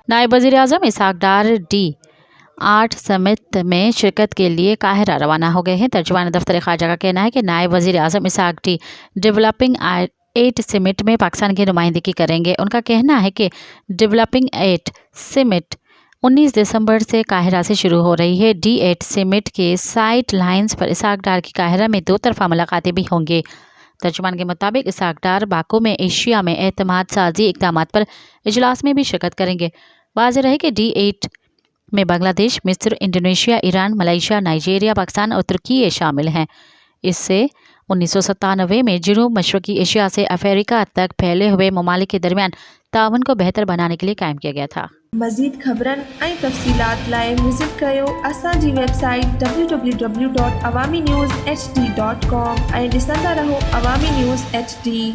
नायब वज़ीर-ए-आज़म इसहाक डार D8 summit में शिरकत के लिए काहिरा रवाना हो गए हैं। तर्जुमान दफ्तर ख़ारजा का कहना है कि नायब वज़ीर-ए-आज़म इसहाक D डेवलपिंग 8 समिट में पाकिस्तान की नुमाइंदगी करेंगे। उनका कहना है कि डेवलपिंग 8 समिट 19 दिसंबर से काहिरा से शुरू हो रही है। D8 समिट के साइड लाइन्स पर इसहाक डार की काहिरा में 2 तरफ़ा मुलाकातें भी होंगी। तर्जुमान के मुताबिक इसहाक डार बाकू में एशिया में एतमाद साजी इक़दामात पर इजलास में भी शिरकत करेंगे। वाज़ेह रहे कि D8 में बांग्लादेश, मिस्र, Indonesia, Iran, Malaysia, Nigeria, Pakistan और तुर्की शामिल हैं। इससे 1997 में जनूब मशरक़ी एशिया से अफ्रीका तक फैले हुए ममालिक के दरमियान ताउन को बेहतर बनाने के लिए कायम किया गया था। मज़ीद ख़बरनि ऐं तफ़सीलात लाइ विज़िट कयो असांजी वेबसाइट www.awamiNewsHD.com ऐं ॾिसंदा रहो अवामी न्यूज़ HD।